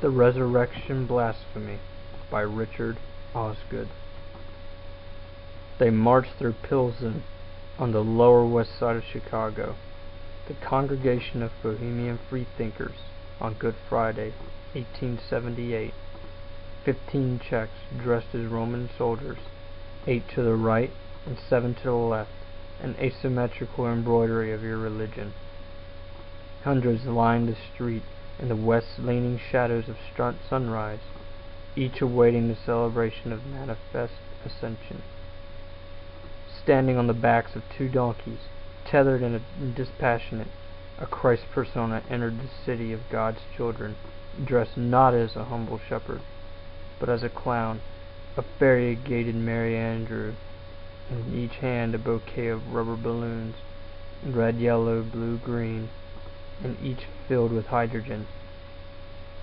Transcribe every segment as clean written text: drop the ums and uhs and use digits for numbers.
The Resurrection Blasphemy by Richard Osgood. They marched through Pilsen on the lower west side of Chicago, the congregation of Bohemian freethinkers, on Good Friday, 1878. 15 Czechs dressed as Roman soldiers, 8 to the right and 7 to the left, an asymmetrical embroidery of your religion. Hundreds lined the street in the west-leaning shadows of sunrise, each awaiting the celebration of manifest ascension. Standing on the backs of 2 donkeys, tethered and dispassionate, a Christ persona entered the city of God's children, dressed not as a humble shepherd, but as a clown, a variegated Merry Andrew, in each hand a bouquet of rubber balloons, red, yellow, blue, green, and each filled with hydrogen,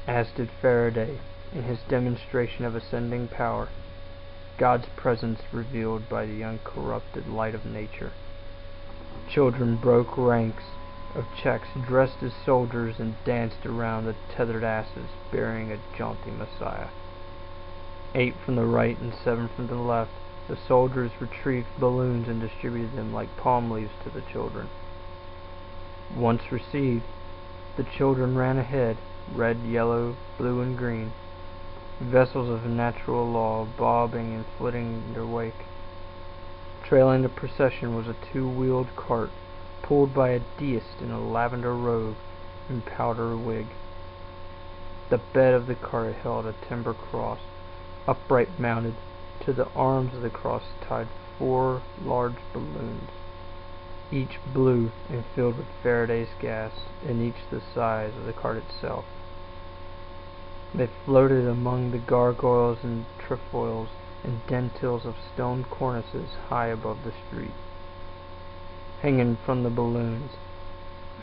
as did Faraday in his demonstration of ascending power, God's presence revealed by the uncorrupted light of nature. Children broke ranks of Czechs dressed as soldiers and danced around the tethered asses bearing a jaunty Messiah. 8 from the right and 7 from the left, the soldiers retrieved balloons and distributed them like palm leaves to the children. Once received, the children ran ahead, red, yellow, blue, and green, vessels of natural law bobbing and flitting in their wake. Trailing the procession was a 2-wheeled cart, pulled by a deist in a lavender robe and powder wig. The bed of the cart held a timber cross, upright mounted. To the arms of the cross tied 4 large balloons, each blue and filled with Faraday's gas, and each the size of the cart itself. They floated among the gargoyles and trefoils and dentils of stone cornices high above the street. Hanging from the balloons,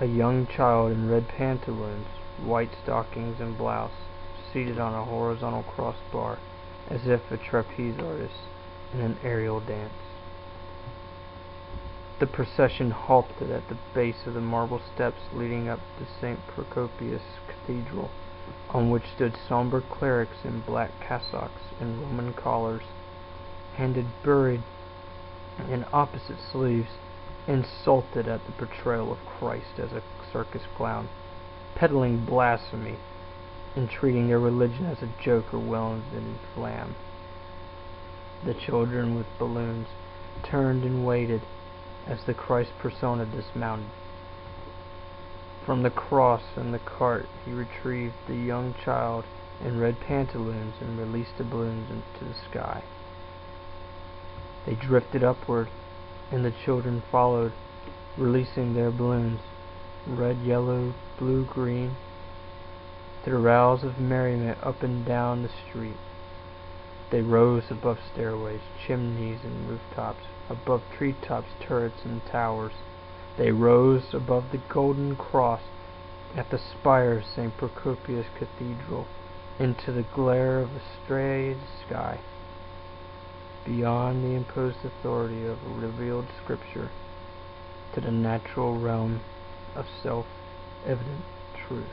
a young child in red pantaloons, white stockings and blouse, seated on a horizontal crossbar, as if a trapeze artist in an aerial dance. The procession halted at the base of the marble steps leading up to St. Procopius Cathedral, on which stood somber clerics in black cassocks and Roman collars, handed buried in opposite sleeves, insulted at the portrayal of Christ as a circus clown, peddling blasphemy, and treating their religion as a joke or well-invented flam. The children with balloons turned and waited as the Christ persona dismounted. From the cross and the cart he retrieved the young child in red pantaloons and released the balloons into the sky. They drifted upward, and the children followed, releasing their balloons, red, yellow, blue, green, to the rouse of merriment up and down the street. They rose above stairways, chimneys, and rooftops, above treetops, turrets, and towers. They rose above the golden cross at the spire of St. Procopius Cathedral, into the glare of a straight sky, beyond the imposed authority of revealed Scripture, to the natural realm of self-evident truth.